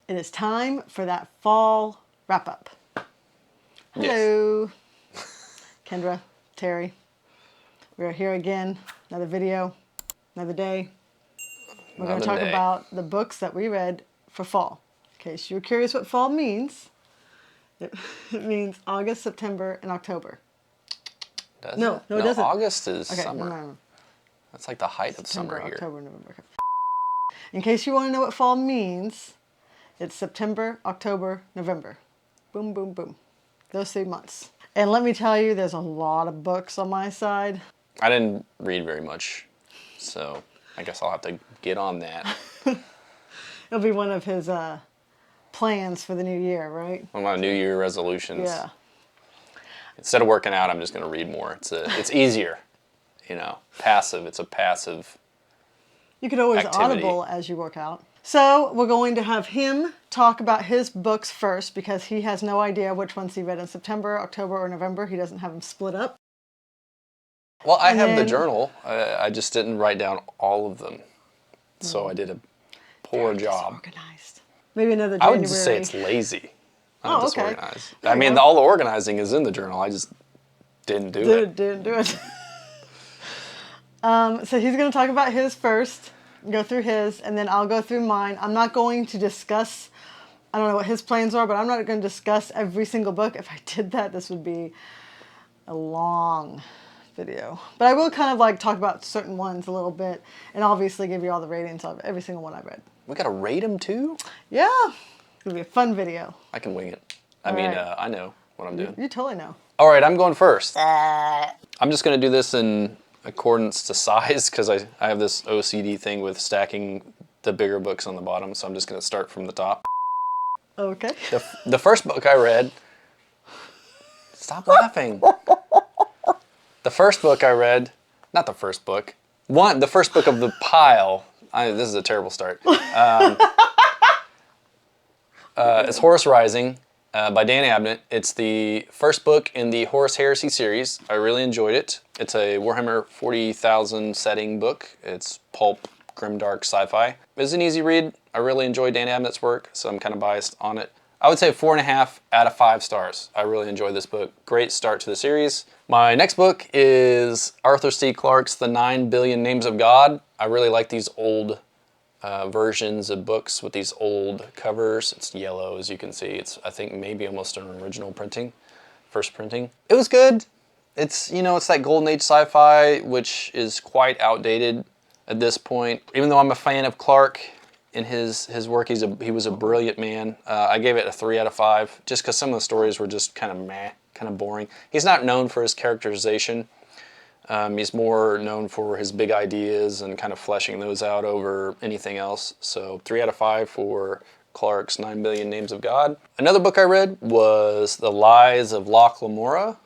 It is time for that fall wrap-up. Hello. Yes. Kendra, Terry. We are here again. Another video, another day. We're going to talk about the books that we read for fall. In case you're curious what fall means, it means August, September, and October. Does no, it? No, it doesn't. August is okay, summer. No. That's like the height September, of summer here. October, November. In case you want to know what fall means, it's September, October, November. Boom, boom, boom. Those 3 months. And let me tell you, there's a lot of books on my side. I didn't read very much, so I guess I'll have to get on that. It'll be one of his plans for the new year, right? One of my New Year resolutions. Yeah. Instead of working out, I'm just going to read more. It's easier, you know, passive. It's a passive You could always activity. audible as you work out. So we're going to have him talk about his books first because he has no idea which ones he read in September, October, or November. He doesn't have them split up. Well, I have the journal. I just didn't write down all of them. So I did a poor job. Disorganized. Maybe another January. I would just say it's lazy. Oh, okay. Disorganized. I mean, all the organizing is in the journal. I just didn't do it. Didn't do it. So he's going to talk about his first, go through his, and then I'll go through mine. I'm not going to discuss, I don't know what his plans are, but I'm not going to discuss every single book. If I did that, this would be a long video. But I will kind of like talk about certain ones a little bit, and obviously give you all the ratings of every single one I read. We got to rate them too? Yeah. It's going to be a fun video. I can wing it. I know what I'm doing. You totally know. All right, I'm going first. I'm just going to do this in accordance to size because I have this OCD thing with stacking the bigger books on the bottom, so I'm just going to start from the top. Okay. The first book I read... Stop laughing. The first book I read... Not the first book. The first book of the pile. This is a terrible start. It's Horus Rising by Dan Abnett. It's the first book in the Horus Heresy series. I really enjoyed it. It's a Warhammer 40,000 setting book. It's pulp, grimdark sci-fi. It's an easy read. I really enjoy Dan Abnett's work, so I'm kind of biased on it. I would say 4.5 out of 5 stars. I really enjoyed this book. Great start to the series. My next book is Arthur C. Clarke's The 9 Billion Names of God. I really like these old versions of books with these old covers. It's yellow, as you can see. It's, I think, maybe almost an original printing, first printing. It was good. It's, you know, it's that golden age sci-fi, which is quite outdated at this point. Even though I'm a fan of Clarke in his work, he was a brilliant man. I gave it a 3 out of 5, just because some of the stories were just kind of meh, kind of boring. He's not known for his characterization. He's more known for his big ideas and kind of fleshing those out over anything else. So 3 out of 5 for Clarke's 9 Billion Names of God. Another book I read was The Lies of Locke Lamora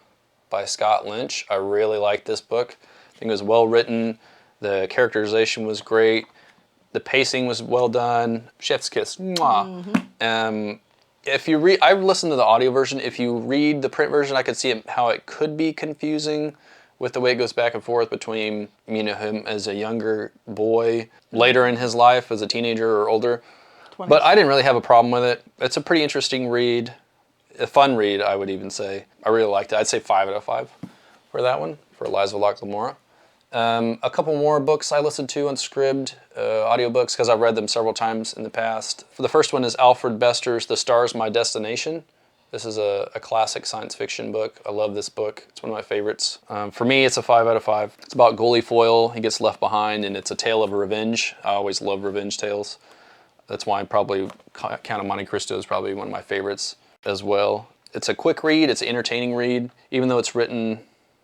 by Scott Lynch. I really liked this book. I think it was well written. The characterization was great. The pacing was well done. Chef's kiss. Mwah. Mm-hmm. If you read, I've listened to the audio version. If you read the print version, I could see how it could be confusing with the way it goes back and forth between, you know, him as a younger boy, later in his life as a teenager or older. 20s. But I didn't really have a problem with it. It's a pretty interesting read. A fun read, I would even say. I really liked it. I'd say 5 out of 5 for that one, for Lies of Locke Lamora. A couple more books I listened to on Scribd, audiobooks, because I've read them several times in the past. The first one is Alfred Bester's The Star's My Destination. This is a classic science fiction book. I love this book. It's one of my favorites. For me, it's a 5 out of 5. It's about Goalie Foyle. He gets left behind, and it's a tale of revenge. I always love revenge tales. That's why probably Count of Monte Cristo is probably one of my favorites as well. It's a quick read. It's an entertaining read, even though it's written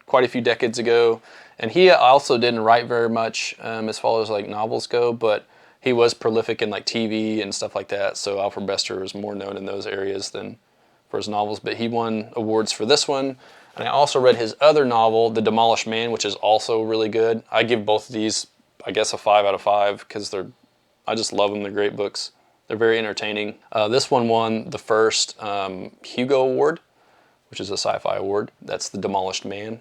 quite a few decades ago. And he also didn't write very much as far as like novels go, but he was prolific in like TV and stuff like that. So Alfred Bester is more known in those areas than for his novels, but he won awards for this one. And I also read his other novel, The Demolished Man, which is also really good. I give both of these, I guess, a 5 out of 5 because I just love them. They're great books. They're very entertaining. This one won the first Hugo Award, which is a sci-fi award. That's The Demolished Man.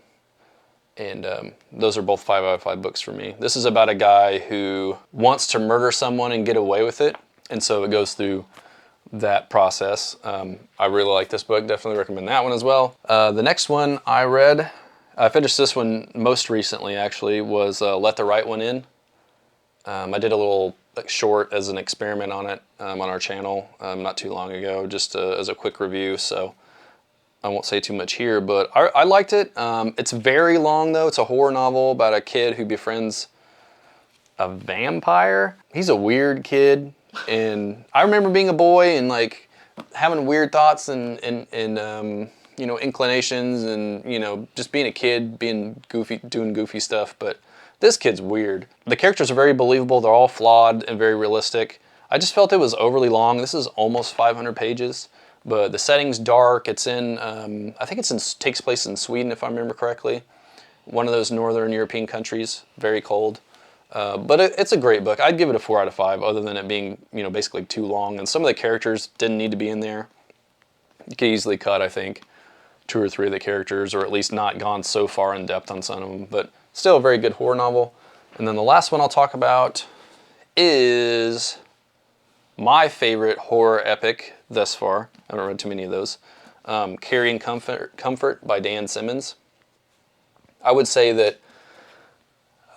And those are both 5 out of 5 books for me. This is about a guy who wants to murder someone and get away with it. And so it goes through that process. I really like this book. Definitely recommend that one as well. The next one I read, I finished this one most recently actually, was Let the Right One In. I did a little short as an experiment on it on our channel not too long ago, just as a quick review, so I won't say too much here, but I liked it. It's very long though. It's a horror novel about a kid who befriends a vampire. He's a weird kid, and I remember being a boy and like having weird thoughts and you know, inclinations, and you know, just being a kid, being goofy, doing goofy stuff. But this kid's weird. The characters are very believable. They're all flawed and very realistic. I just felt it was overly long. This is almost 500 pages, but the setting's dark. It's in, I think takes place in Sweden, if I remember correctly. One of those northern European countries, very cold. But it's a great book. I'd give it a 4 out of 5, other than it being, you know, basically too long. And some of the characters didn't need to be in there. You could easily cut, I think, 2 or 3 of the characters, or at least not gone so far in depth on some of them. But still a very good horror novel. And then the last one I'll talk about is my favorite horror epic thus far. I haven't read too many of those. Carrion Comfort by Dan Simmons. I would say that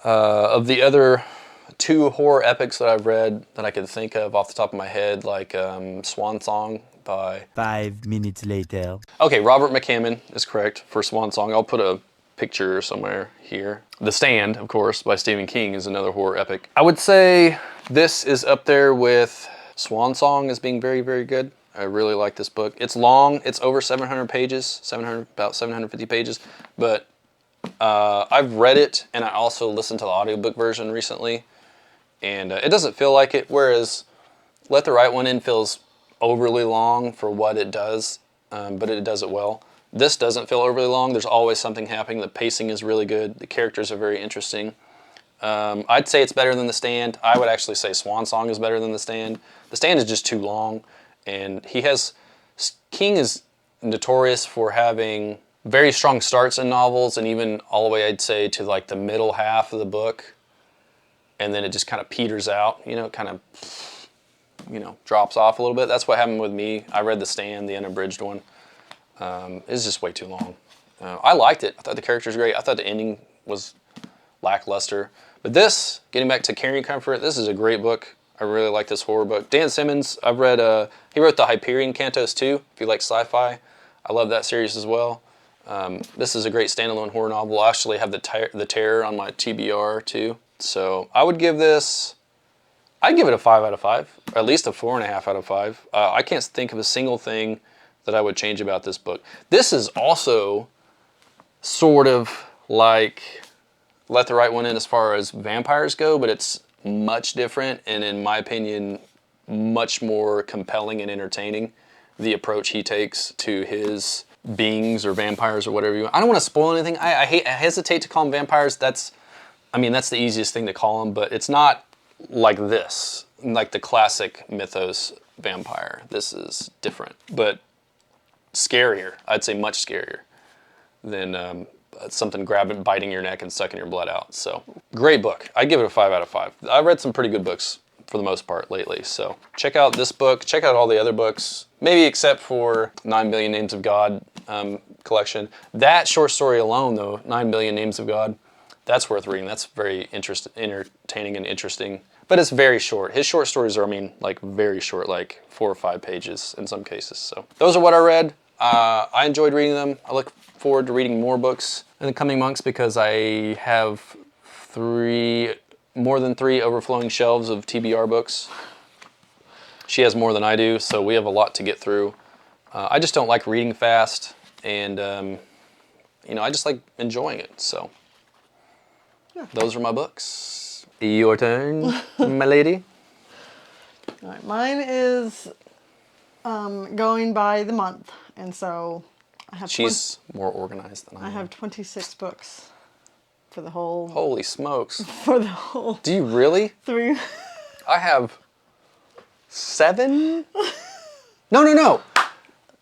of the other 2 horror epics that I've read that I could think of off the top of my head, like Swan Song by... 5 minutes later. Okay, Robert McCammon is correct for Swan Song. I'll put a picture somewhere here. The Stand, of course, by Stephen King is another horror epic. I would say this is up there with Swan Song as being very, very good. I really like this book. It's long. It's over 700 pages, about 750 pages, but I've read it, and I also listened to the audiobook version recently, and it doesn't feel like it, whereas Let the Right One In feels overly long for what it does, but it does it well. This doesn't feel overly long. There's always something happening. The pacing is really good. The characters are very interesting. I'd say it's better than The Stand. I would actually say Swan Song is better than The Stand. The Stand is just too long, and King is notorious for having very strong starts in novels, and even all the way, I'd say, to like the middle half of the book, and then it just kind of peters out, you know, kind of, you know, drops off a little bit. That's what happened with me. I read The Stand, the unabridged one. It's just way too long. I liked it. I thought the characters were great. I thought the ending was lackluster. But this, getting back to Carrion Comfort, this is a great book. I really like this horror book. Dan Simmons, I've read, he wrote the Hyperion Cantos too, if you like sci-fi. I love that series as well. This is a great standalone horror novel. I actually have the Terror on my TBR too. So I would give this, I'd give it a 5 out of 5, or at least a 4.5 out of 5. I can't think of a single thing that I would change about this book. This is also sort of like Let the Right One In as far as vampires go, but it's much different, and in my opinion, much more compelling and entertaining, the approach he takes to his beings or vampires or whatever you want. I don't want to spoil anything. I hesitate to call them vampires. That's the easiest thing to call them, but it's not like this, like the classic mythos vampire. This is different, but scarier. I'd say much scarier than something grabbing, biting your neck and sucking your blood out. So great book. I'd give it a 5 out of 5. I've read some pretty good books for the most part lately. So check out this book. Check out all the other books, maybe except for 9 Billion Names of God collection. That short story alone, though, 9 Billion Names of God, that's worth reading. That's very entertaining and interesting. But it's very short. His short stories are, like very short, like 4 or 5 pages in some cases. So those are what I read. I enjoyed reading them. I look forward to reading more books in the coming months because I have more than 3 overflowing shelves of TBR books. She has more than I do, so we have a lot to get through. I just don't like reading fast, and I just like enjoying it. So those are my books. Your turn, my lady. All right, mine is going by the month, and so I have. She's more organized than I am. I have 26 books for the whole. Holy smokes! For the whole. Do you really? 3. I have 7. No.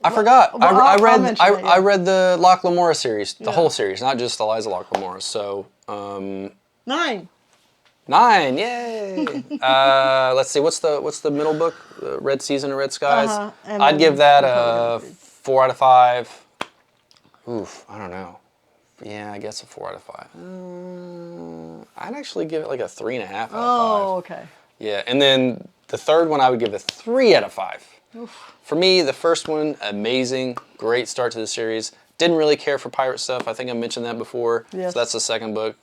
I forgot. Well, I read the Locke Lamora series, the whole series, not just Eliza Locke Lamora. So 9. 9, yay! Let's see, what's the middle book? Red Season of Red Skies. I'd give that a 4 out of 5. Oof, I don't know. Yeah, I guess a 4 out of 5. I'd actually give it like a 3.5 out of 5. Oh, okay. Yeah, and then the third one I would give a 3 out of 5. Oof. For me, the first one, amazing, great start to the series. Didn't really care for pirate stuff. I think I mentioned that before. Yes. So that's the second book,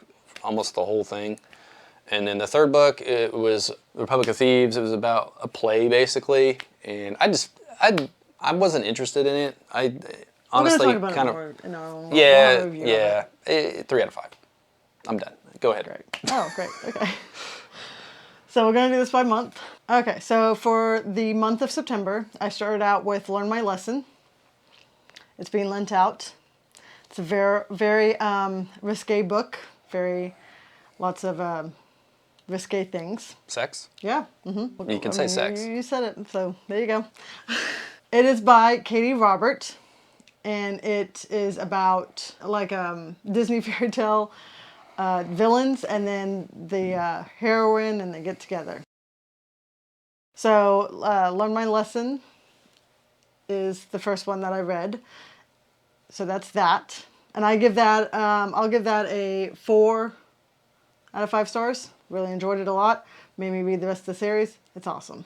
almost the whole thing. And then the third book, it was Republic of Thieves. It was about a play, basically. And I wasn't interested in it. I honestly kind of... in our own Yeah, review yeah. 3 out of 5. I'm done. Go ahead. Great. Oh, great. Okay. So we're going to do this by month. Okay, so for the month of September, I started out with Learn My Lesson. It's being lent out. It's a very, very risque book. Lots of risque things. Sex? Yeah. Mm-hmm. You can say sex. You said it, so there you go. It is by Katee Robert, and it is about like Disney fairy tale villains and then the heroine, and they get together. So Learn My Lesson is the first one that I read. So that's that. And I give that, I'll give that a 4 out of 5 stars. Really enjoyed it a lot. Made me read the rest of the series. It's awesome.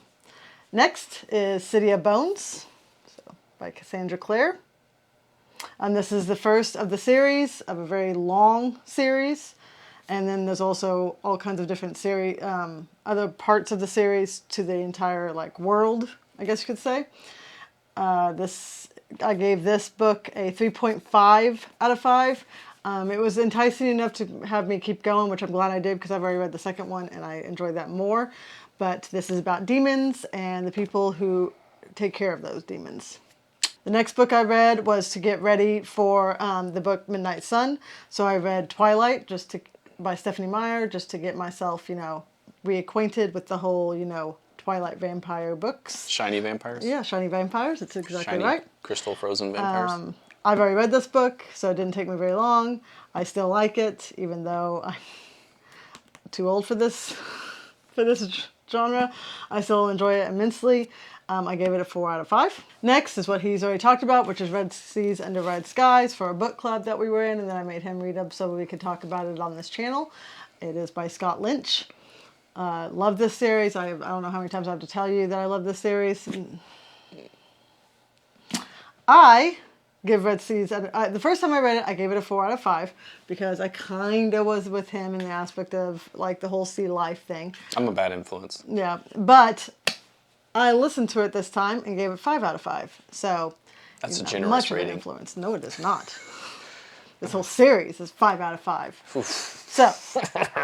Next is City of Bones, so by Cassandra Clare. This is the first of the series, of a very long series. And then there's also all kinds of different series, other parts of the series to the entire like world, I guess you could say. I gave this book a 3.5 out of 5. It was enticing enough to have me keep going, which I'm glad I did because I've already read the second one and I enjoyed that more. But this is about demons and the people who take care of those demons. The next book I read was to get ready for the book Midnight Sun. So I read Twilight by Stephenie Meyer just to get myself, reacquainted with the whole, Twilight vampire books. Shiny vampires? Yeah, shiny vampires. That's exactly Shiny, right. crystal frozen vampires. I've already read this book, so it didn't take me very long. I still like it, even though I'm too old for this genre. I still enjoy it immensely. I gave it a 4 out of 5. Next is what he's already talked about, which is Red Seas Under Red Skies for a book club that we were in, and then I made him read up so we could talk about it on this channel. It is by Scott Lynch. Love this series. I don't know how many times I have to tell you that I love this series. I give Red Seas, the first time I read it, I gave it a 4 out of 5 because I kind of was with him in the aspect of like the whole sea life thing. I'm a bad influence. Yeah, but I listened to it this time and gave it 5 out of 5. So that's a not generous much rating. Of an influence. No, it is not. This whole series is 5 out of 5. Oof. So,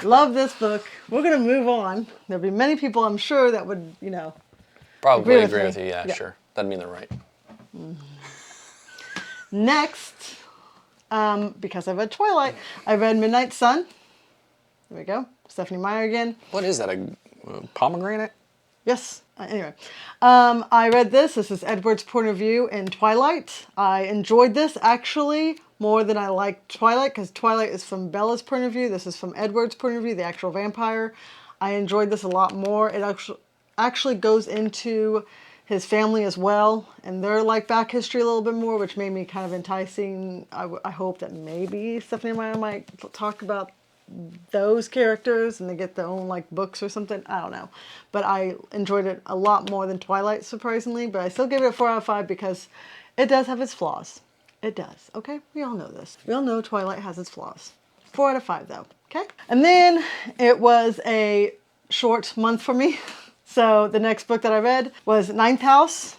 love this book. We're going to move on. There'll be many people, I'm sure, that would, Probably agree with me. you. Yeah, sure. Doesn't mean they're right. Next, because I read Twilight, I read Midnight Sun. There we go. Stephenie Meyer again. What is that, a pomegranate? Yes. Anyway, I read this. This is Edward's point of view in Twilight. I enjoyed this, actually, more than I liked Twilight, because Twilight is from Bella's point of view. This is from Edward's point of view, the actual vampire. I enjoyed this a lot more. It actually goes into his family as well, and their back history a little bit more, which made me kind of enticing. I hope that maybe Stephenie Meyer might talk about those characters and they get their own books or something. I don't know, but I enjoyed it a lot more than Twilight, surprisingly. But I still give it a 4 out of 5 because it does have its flaws. It does. Okay, we all know this. We all know Twilight has its flaws. 4 out of 5 though. Okay, and then it was a short month for me. So the next book that I read was Ninth House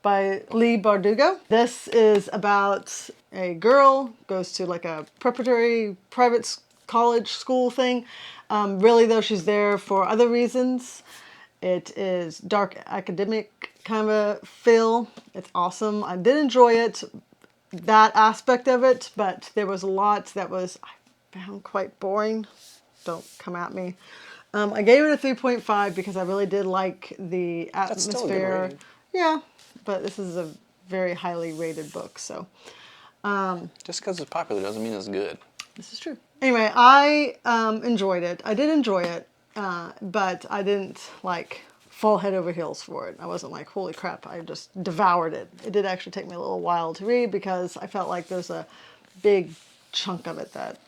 by Leigh Bardugo. This is about a girl goes to a preparatory private college school thing. Really though, she's there for other reasons. It is dark academic kind of a feel. It's awesome. I did enjoy it, that aspect of it, but there was a lot that I found quite boring. Don't come at me. I gave it a 3.5 because I really did like the atmosphere. That's still a good rating. Yeah, but this is a very highly rated book, so. Just because it's popular doesn't mean it's good. This is true. Anyway, I enjoyed it. I did enjoy it, but I didn't like fall head over heels for it. I wasn't like, holy crap, I just devoured it. It did actually take me a little while to read because I felt like there's a big chunk of it that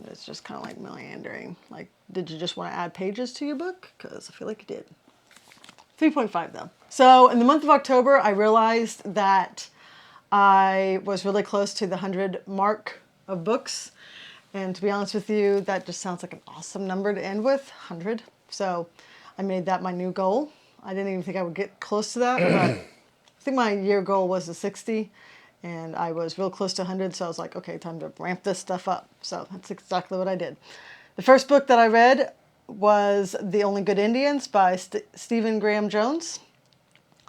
it's just kind of like meandering. Like, did you just want to add pages to your book? Because I feel like you did. 3.5 though. So in the month of October, I realized that I was really close to the 100 mark of books. And to be honest with you, that just sounds like an awesome number to end with, 100. So I made that my new goal. I didn't even think I would get close to that, but I think my year goal was a 60, and I was real close to 100, so I was like, okay, time to ramp this stuff up. So that's exactly what I did. The first book that I read was The Only Good Indians by Stephen Graham Jones.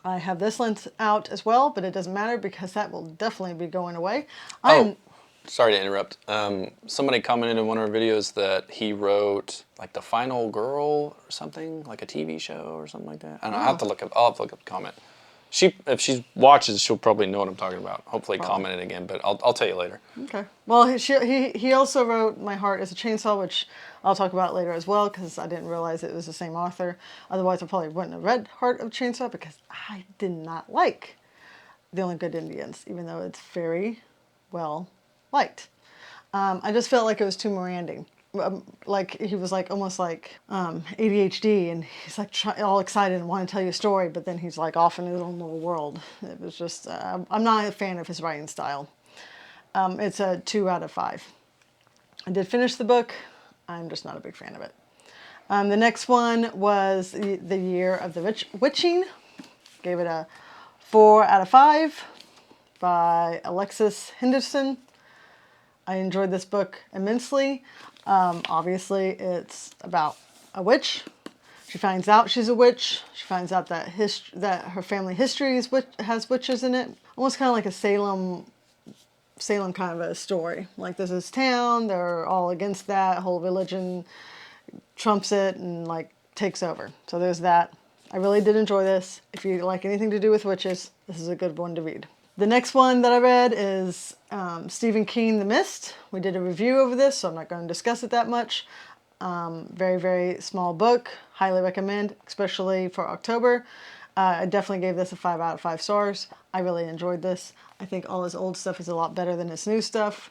I have this link out as well, but it doesn't matter because that will definitely be going away. Sorry to interrupt. Somebody commented in one of our videos that he wrote like The Final Girl or something, like a TV show or something like that. I don't know. I'll have to look up the comment. If she watches, she'll probably know what I'm talking about. Hopefully comment it again, but I'll tell you later. Okay. Well, he also wrote My Heart is a Chainsaw, which I'll talk about later as well, because I didn't realize it was the same author. Otherwise, I probably wouldn't have read Heart of Chainsaw, because I did not like The Only Good Indians, even though it's very well liked. I just felt like it was too Miranding. Like he was like almost like ADHD, and he's like all excited and want to tell you a story, but then he's like off in his own little world. It was just I'm not a fan of his writing style. It's a 2 out of 5. I did finish the book. I'm just not a big fan of it. The next one was The Year of the Witching. Gave it a 4 out of 5 by Alexis Henderson. I enjoyed this book immensely. Obviously, it's about a witch. She finds out she's a witch. She finds out that her family history has witches in it. Almost kind of like a Salem kind of a story. Like there's this town, they're all against that. Whole religion trumps it and like takes over. So there's that. I really did enjoy this. If you like anything to do with witches, this is a good one to read. The next one that I read is Stephen King, The Mist. We did a review over this, so I'm not going to discuss it that much. Very, very small book. Highly recommend, especially for October. I definitely gave this a 5 out of 5 stars. I really enjoyed this. I think all his old stuff is a lot better than his new stuff.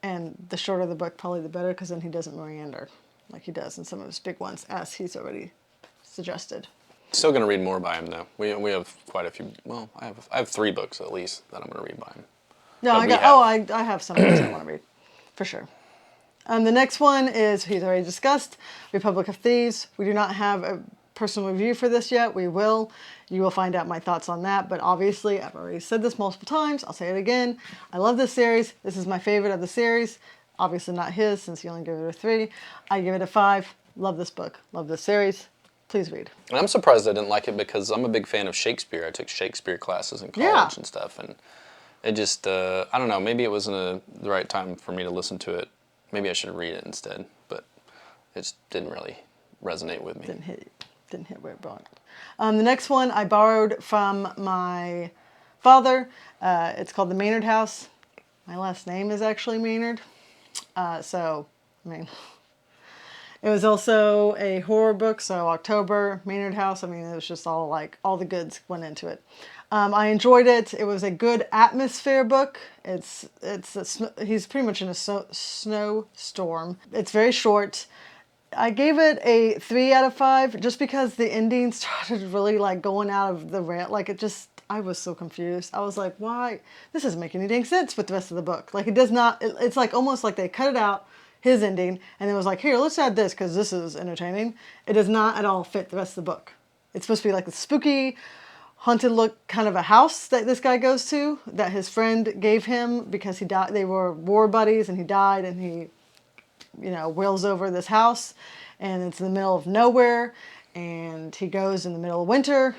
And the shorter the book, probably the better, because then he doesn't meander like he does in some of his big ones, as he's already suggested. Still going to read more by him, though. We have quite a few. Well, I have 3 books at least that I'm going to read by him. No, I have some books I want to read, for sure. The next one is, he's already discussed, Republic of Thieves. We do not have a personal review for this yet. We will. You will find out my thoughts on that. But obviously, I've already said this multiple times. I'll say it again. I love this series. This is my favorite of the series. Obviously not his, since he only gave it a 3. I give it a 5. Love this book. Love this series. Please read. And I'm surprised I didn't like it because I'm a big fan of Shakespeare. I took Shakespeare classes in college and stuff, and it just, I don't know, maybe it wasn't the right time for me to listen to it. Maybe I should read it instead, but it just didn't really resonate with me. Didn't hit where it belonged. The next one I borrowed from my father. It's called The Maynard House. My last name is actually Maynard. So, I mean... It was also a horror book, so October, Maynard House. I mean, it was just all the goods went into it. I enjoyed it. It was a good atmosphere book. He's pretty much in a snowstorm. It's very short. I gave it a 3 out of 5 just because the ending started really like going out of the rail. Like I was so confused. I was like, why? This doesn't make any dang sense with the rest of the book. Like it does not, it's like almost like they cut it out, his ending, and it was like, here, let's add this because this is entertaining. It does not at all fit the rest of the book. It's supposed to be like a spooky, haunted look kind of a house that this guy goes to that his friend gave him because he died. They were war buddies and he died, and he, wheels over this house, and it's in the middle of nowhere, and he goes in the middle of winter,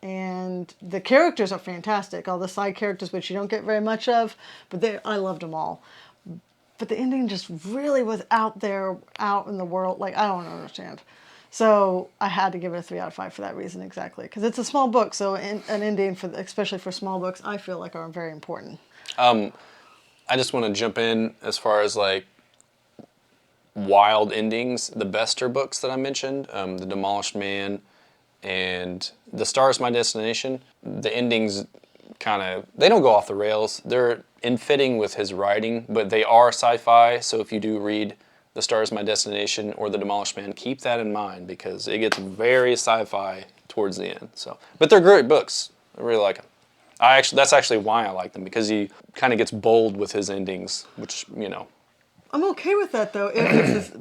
and the characters are fantastic. All the side characters, which you don't get very much of, but I loved them all. But the ending just really was out in the world. Like, I don't understand. So I had to give it a 3 out of 5 for that reason exactly. Because it's a small book, so an ending, especially for small books, I feel like are very important. I just want to jump in as far as like wild endings. The Bester books that I mentioned, The Demolished Man and The Star Is My Destination, the endings they don't go off the rails. They're in fitting with his writing, but they are sci-fi, so if you do read The Star Is My Destination or The Demolished Man, keep that in mind because it gets very sci-fi towards the end. So, but they're great books. I really like them. That's actually why I like them, because he kind of gets bold with his endings, which, I'm okay with that though.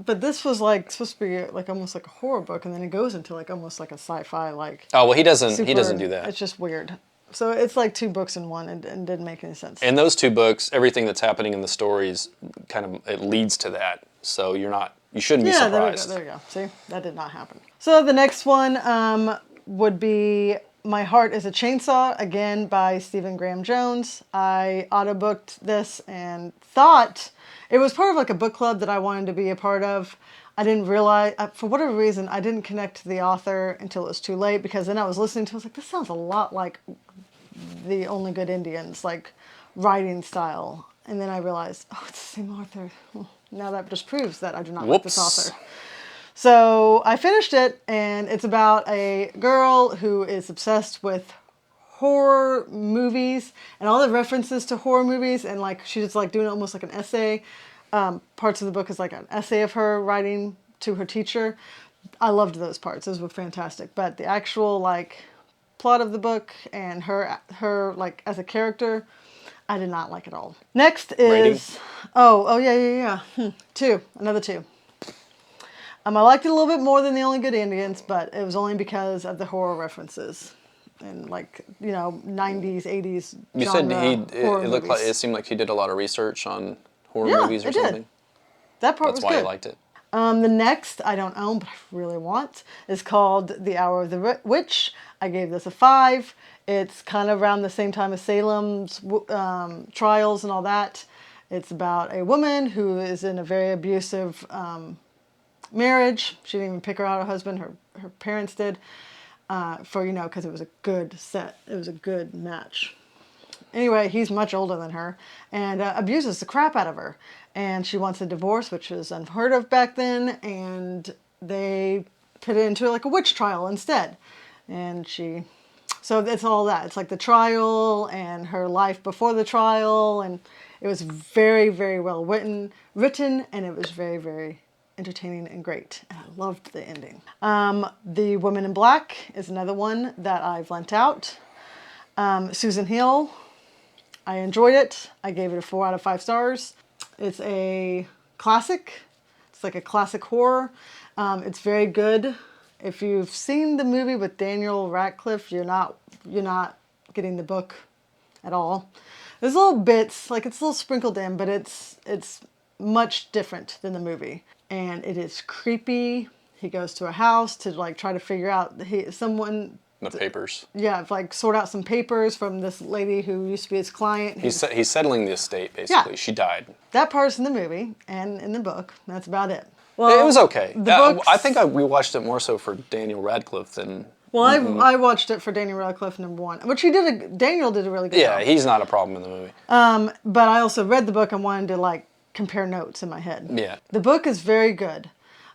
But this was like supposed to be like almost like a horror book, and then it goes into like almost like a sci-fi like. Oh well, he doesn't do that. It's just weird. So it's like 2 books in one, and didn't make any sense. In those 2 books, everything that's happening in the stories it leads to that. So you shouldn't be surprised. There we go. See, that did not happen. So the next one would be My Heart is a Chainsaw, again by Stephen Graham Jones. I auto-booked this and thought it was part of like a book club that I wanted to be a part of. I didn't realize, for whatever reason, I didn't connect to the author until it was too late, because then I was listening to it, I was like, this sounds a lot like The Only Good Indians, like writing style. And then I realized, oh, it's the same author. Well, now that just proves that I do not like this author. So I finished it, and it's about a girl who is obsessed with horror movies and all the references to horror movies, and like she's like doing almost like an essay. Parts of the book is like an essay of her writing to her teacher. I loved those parts; those were fantastic. But the actual like plot of the book and her like as a character, I did not like at all. Next is Rating? oh yeah. 2, another 2. I liked it a little bit more than The Only Good Indians, but it was only because of the horror references and like 90s, 80s. You said it looked like it seemed like he did a lot of research on horror movies or something. Did. That part was good. That's why you liked it. The next I don't own, but I really want, is called The Hour of the Witch. I gave this a 5. It's kind of around the same time as Salem's trials and all that. It's about a woman who is in a very abusive marriage. She didn't even pick her out a husband. Her parents did. Because it was a good set. It was a good match. Anyway, he's much older than her and abuses the crap out of her. And she wants a divorce, which was unheard of back then. And they put it into like a witch trial instead. And so it's all that. It's like the trial and her life before the trial. And it was very, very well written, and it was very, very entertaining and great. And I loved the ending. The Woman in Black is another one that I've lent out. Susan Hill, I enjoyed it. I gave it a 4 out of 5 stars. It's a classic. It's like a classic horror. It's very good. If you've seen the movie with Daniel Radcliffe, you're not getting the book at all. There's little bits, like it's a little sprinkled in, but it's much different than the movie. And it is creepy. He goes to a house to like try to figure out The papers. Yeah, like sort out some papers from this lady who used to be his client. He's settling the estate, basically. Yeah. She died. That part's in the movie and in the book. That's about it. Well, it was okay. I think we watched it more so for Daniel Radcliffe than... Well, I watched it for Daniel Radcliffe, number 1. Which Daniel did a really good job. Yeah, he's not a problem in the movie. But I also read the book and wanted to like compare notes in my head. Yeah. The book is very good.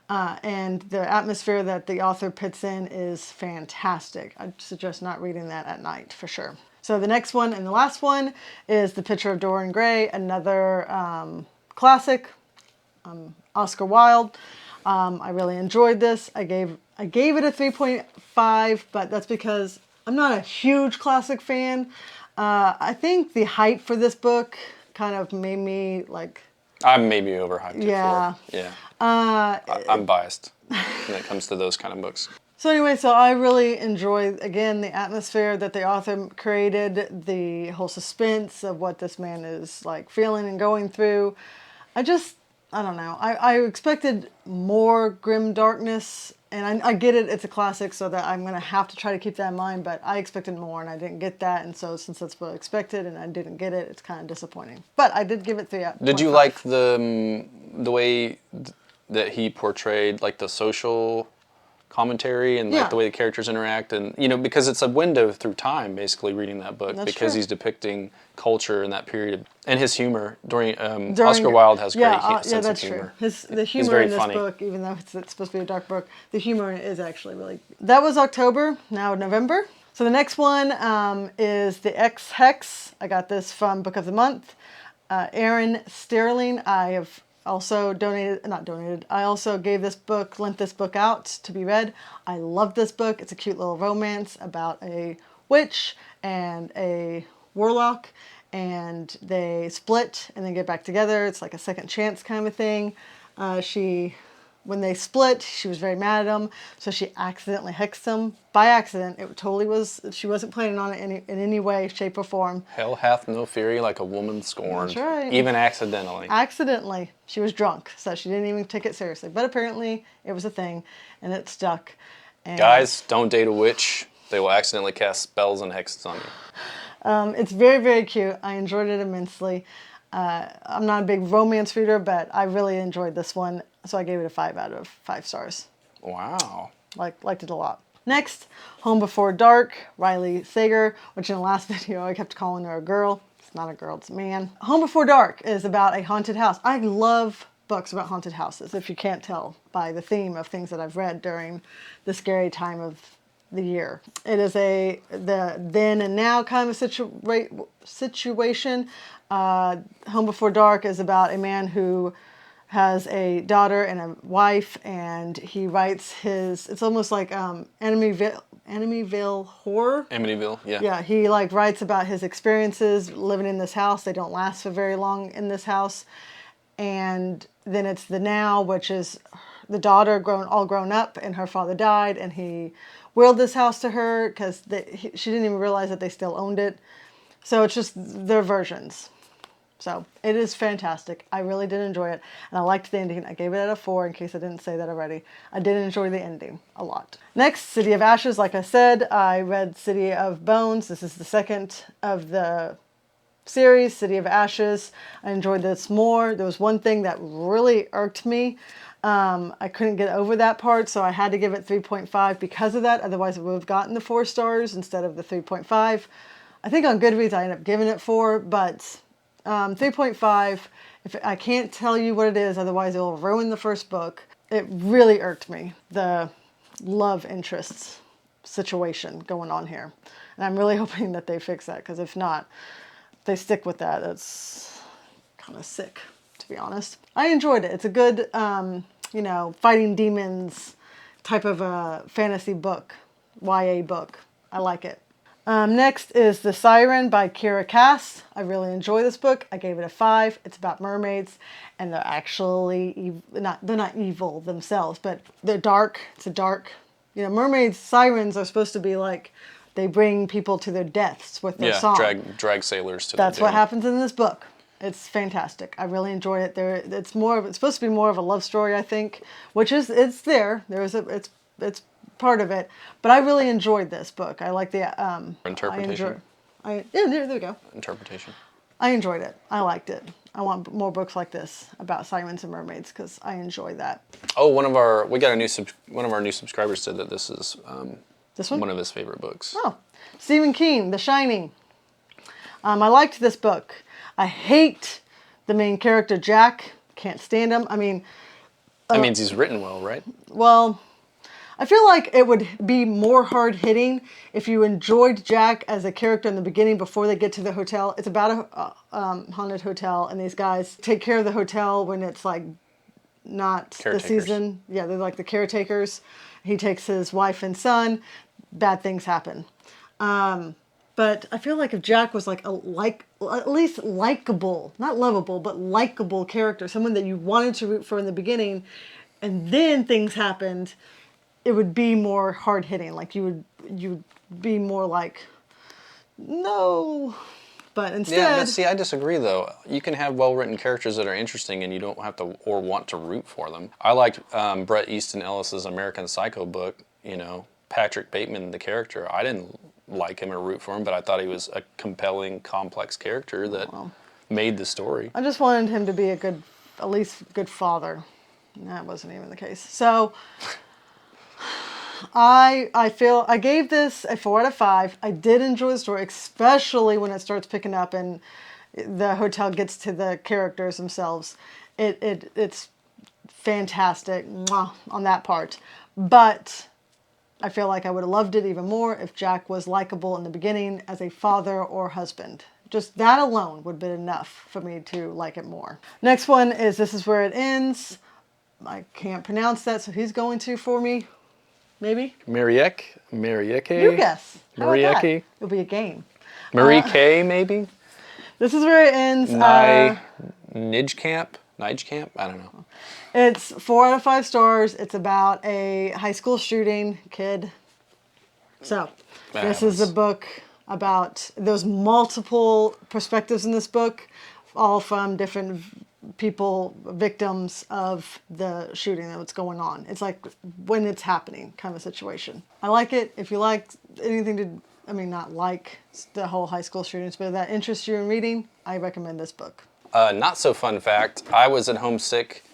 And the atmosphere that the author puts in is fantastic. I suggest not reading that at night for sure. So the next one and the last one is The Picture of Dorian Gray, another classic, Oscar Wilde. I really enjoyed this. I gave it a 3.5, but that's because I'm not a huge classic fan. I think the hype for this book kind of made me like... I maybe overhyped yeah. it for. Yeah. I'm biased when it comes to those kind of books. So anyway, I really enjoy, again, the atmosphere that the author created, the whole suspense of what this man is like feeling and going through. I don't know. I expected more grim darkness, and I get it. It's a classic, so that I'm going to have to try to keep that in mind, but I expected more, and I didn't get that, and so since that's what I expected, and I didn't get it, it's kind of disappointing. But I did give it 3 out of 5. Did you like the way that he portrayed, like, the social commentary and like the way the characters interact, and because it's a window through time, basically reading that book. That's because true. he's depicting culture in that period and his humor. Oscar Wilde has great sense of humor. True. The humor very in this funny. book, even though it's supposed to be a dark book, the humor is actually really. That was October. Now November. So the next one is the Ex Hex. I got this from Book of the Month. Erin Sterling. I have also I also lent this book out to be read. I love this book. It's a cute little romance about a witch and a warlock, and they split and then get back together. It's like a second chance kind of a thing. When they split, she was very mad at him, so she accidentally hexed him. By accident. It totally was. She wasn't planning on it in any way, shape, or form. Hell hath no fury like a woman scorned. That's right. Even accidentally. Accidentally. She was drunk, so she didn't even take it seriously. But apparently, it was a thing, and it stuck. And Guys, don't date a witch. They will accidentally cast spells and hexes on you. it's very, very cute. I enjoyed it immensely. I'm not a big romance reader, but I really enjoyed this one, so I gave it a 5 out of 5 stars. Wow. Liked it a lot. Next, Home Before Dark, Riley Sager, which in the last video I kept calling her a girl. It's not a girl, it's a man. Home Before Dark is about a haunted house. I love books about haunted houses, if you can't tell by the theme of things that I've read during the scary time of the year. It is the then and now kind of situation. Home Before Dark is about a man who has a daughter and a wife, and he writes it's almost like Amityville horror. Amityville, yeah. Yeah, he writes about his experiences living in this house. They don't last for very long in this house. And then it's the now, which is the daughter all grown up, and her father died, and he willed this house to her because she didn't even realize that they still owned it. So it's just their versions. So it is fantastic. I really did enjoy it, and I liked the ending. I gave it a 4 in case I didn't say that already. I did enjoy the ending a lot. Next, City of Ashes. Like I said, I read City of Bones. This is the second of the series, City of Ashes. I enjoyed this more. There was one thing that really irked me. I couldn't get over that part, so I had to give it 3.5 because of that. Otherwise, it would have gotten the 4 stars instead of the 3.5. I think on Goodreads, I ended up giving it 4, but 3.5, if I can't tell you what it is, otherwise it will ruin the first book. It really irked me, the love interests situation going on here. And I'm really hoping that they fix that, because if not, if they stick with that, it's kind of sick, to be honest. I enjoyed it. It's a good, fighting demons type of a fantasy book, YA book. I like it. Next is The Siren by Kira Cass. I really enjoy this book. I gave it a 5. It's about mermaids, and they're actually they're not evil themselves, but they're dark. It's a dark, mermaids, sirens are supposed to be like, they bring people to their deaths with their song. drag sailors to That's their what happens in this book. It's fantastic. I really enjoyed it. It's supposed to be more of a love story, I think, which it's there. It's part of it, but I really enjoyed this book. I like the interpretation. There we go. Interpretation. I enjoyed it. I liked it. I want more books like this about sirens and mermaids because I enjoy that. Oh, one of our new subscribers said that this is this one? One of his favorite books. Oh, Stephen King, The Shining. I liked this book. I hate the main character, Jack. Can't stand him. I mean, that means he's written well, right? Well, I feel like it would be more hard-hitting if you enjoyed Jack as a character in the beginning before they get to the hotel. It's about a haunted hotel, and these guys take care of the hotel when it's like not the season. Yeah, they're like the caretakers. He takes his wife and son. Bad things happen. But I feel like if Jack was at least likable, not lovable, but likable character, someone that you wanted to root for in the beginning, and then things happened, it would be more hard hitting. Like you'd be more like, no. But instead, yeah. See, I disagree though. You can have well-written characters that are interesting, and you don't have to or want to root for them. I liked Bret Easton Ellis's American Psycho book. Patrick Bateman, the character. I didn't like him or root for him, but I thought he was a compelling, complex character that made the story. I just wanted him to be at least good father. And that wasn't even the case. So I feel I gave this a 4 out of 5. I did enjoy the story, especially when it starts picking up and the hotel gets to the characters themselves. It's fantastic on that part. But I feel like I would have loved it even more if Jack was likable in the beginning as a father or husband. Just that alone would have been enough for me to like it more. Next one is This Is Where It Ends. I can't pronounce that, so he's going to for me. Maybe? Marieke? You guess. How about that? Marieke? It'll be a game. Marie K, maybe? This Is Where It Ends. Nijkamp? I don't know. It's 4 out of 5 stars. It's about a high school shooting kid. So, this is a book about, there's multiple perspectives in this book, all from different people, victims of the shooting that's going on. It's like when it's happening kind of a situation. I like it. If you like anything to, I mean, not like the whole high school shootings, but if that interests you in reading, I recommend this book. Not so fun fact, I was at home sick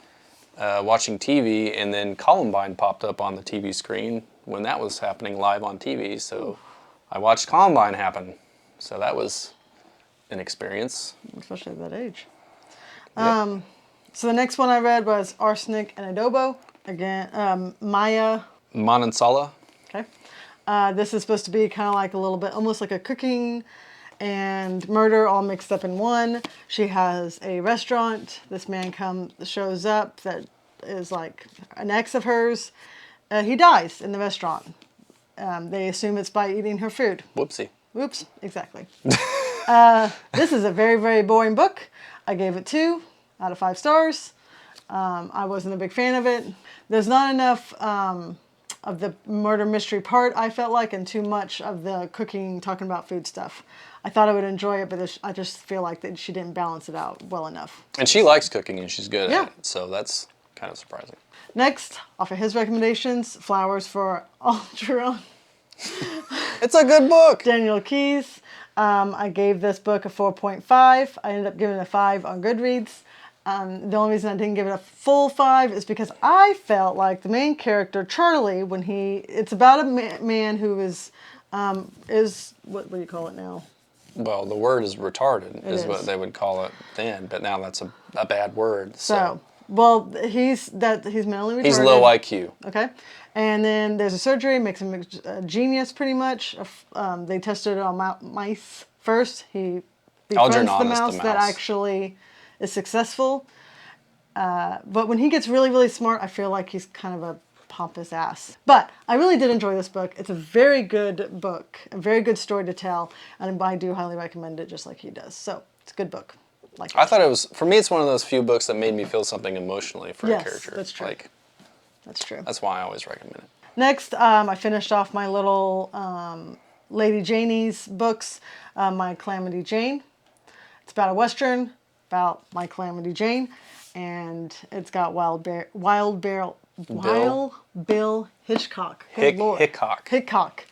watching TV, and then Columbine popped up on the TV screen when that was happening live on TV, so I watched Columbine happen. So that was an experience. Especially at that age. Yep. So the next one I read was Arsenic and Adobo. Again, Maya. Manansala. Okay. This is supposed to be kind of like a little bit, almost like a cooking and murder all mixed up in one. She has a restaurant. This man shows up that is like an ex of hers. He dies in the restaurant. They assume it's by eating her food. Whoopsie. Whoops, exactly. This is a very, very boring book. I gave it 2 out of 5 stars. I wasn't a big fan of it. There's not enough of the murder mystery part, I felt like, and too much of the cooking, talking about food stuff. I thought I would enjoy it, but I just feel like that she didn't balance it out well enough. And she likes cooking, and she's good at it, so that's kind of surprising. Next, off of his recommendations, Flowers for Algernon. It's a good book. Daniel Keyes. I gave this book a 4.5. I ended up giving it a 5 on Goodreads. The only reason I didn't give it a full 5 is because I felt like the main character, Charlie, it's about a man who is what do you call it now? Well, the word is retarded, is what they would call it then, but now that's a bad word. So well, he's mentally retarded. He's low IQ. Okay. And then there's a surgery, makes him a genius pretty much. They tested it on mice first. He befriends the mouse that actually is successful. But when he gets really, really smart, I feel like he's kind of a pompous ass. But I really did enjoy this book. It's a very good book, a very good story to tell, and I do highly recommend it just like he does. So it's a good book. I thought it was, for me, it's one of those few books that made me feel something emotionally for a character. That's true. That's true. That's why I always recommend it. Next, I finished off my little Lady Janie's books, My Calamity Jane. It's about a Western about My Calamity Jane, and it's got Wild Bill Hitchcock. Hickok.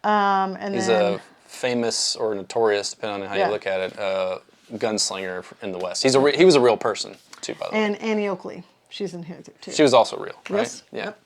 And he's a famous or notorious, depending on how you look at it, gunslinger in the West. He was a real person too, by the way. And Annie Oakley, she's in here too. She was also real, right? Yes. Yeah. Yep.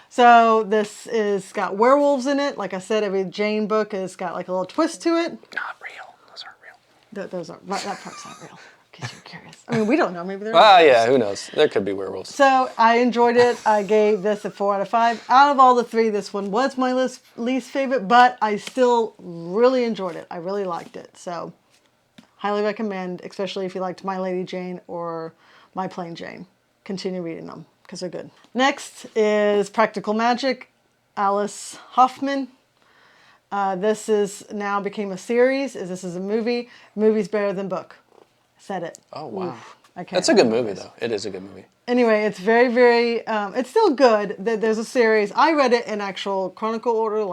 So this is got werewolves in it. Like I said, every Jane book has got like a little twist to it. Not real. Those aren't real. Those aren't. That part's not real. In case you're curious. I mean, we don't know. Maybe they're. Yeah. Who knows? There could be werewolves. So I enjoyed it. I gave this a 4 out of 5. Out of all the 3, this one was my least favorite, but I still really enjoyed it. I really liked it. So highly recommend, especially if you liked My Lady Jane or My Plain Jane. Continue reading them because they're good. Next is Practical Magic, Alice Hoffman. This is now became a series. This is a movie. Movie's better than book. Said it. Oh, wow. Oof, That's a good movie, though. It is a good movie. Anyway, it's very, very, it's still good. There's a series. I read it in actual chronicle order,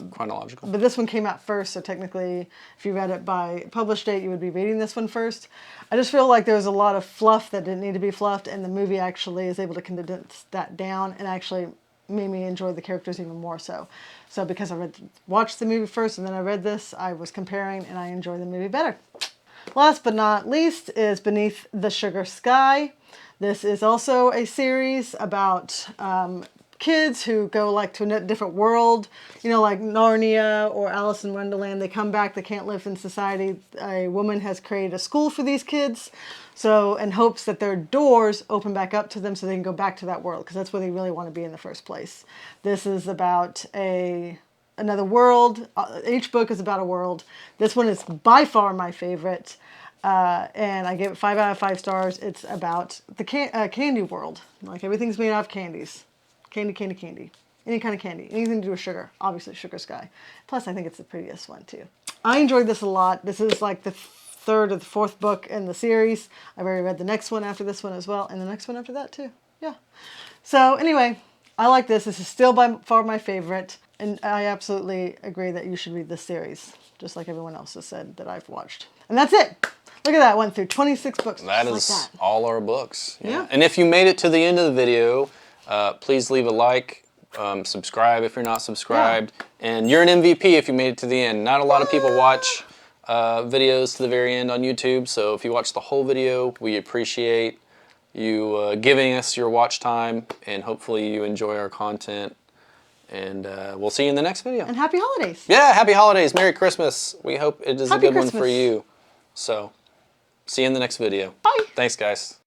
chronological. But this one came out first, so technically, if you read it by published date, you would be reading this one first. I just feel like there's a lot of fluff that didn't need to be fluffed, and the movie actually is able to condense that down and actually made me enjoy the characters even more so. So because I watched the movie first and then I read this, I was comparing and I enjoyed the movie better. Last but not least is Beneath the Sugar Sky. This is also a series about kids who go like to a different world, you know, like Narnia or Alice in Wonderland. They come back, they can't live in society. A woman has created a school for these kids, so in hopes that their doors open back up to them so they can go back to that world, because that's where they really want to be in the first place. This is about another world. Each book is about a world. This one is by far my favorite. And I gave it 5 out of 5 stars. It's about the candy world. Like, everything's made out of candies. Candy, candy, candy. Any kind of candy. Anything to do with sugar. Obviously, Sugar Sky. Plus, I think it's the prettiest one, too. I enjoyed this a lot. This is like the 3rd or the 4th book in the series. I've already read the next one after this one as well. And the next one after that, too. Yeah. So, anyway, I like this. This is still by far my favorite. And I absolutely agree that you should read this series. Just like everyone else has said that I've watched. And that's it. Look at that, went through 26 books. That is all our books. Yeah. And if you made it to the end of the video, please leave a like, subscribe if you're not subscribed. Yeah. And you're an MVP if you made it to the end. Not a lot of people watch videos to the very end on YouTube, so if you watch the whole video, we appreciate you giving us your watch time, and hopefully you enjoy our content. And we'll see you in the next video. And happy holidays. Yeah, happy holidays. Merry Christmas. We hope it is Happy a good Christmas. one for you. So, see you in the next video. Bye. Thanks, guys.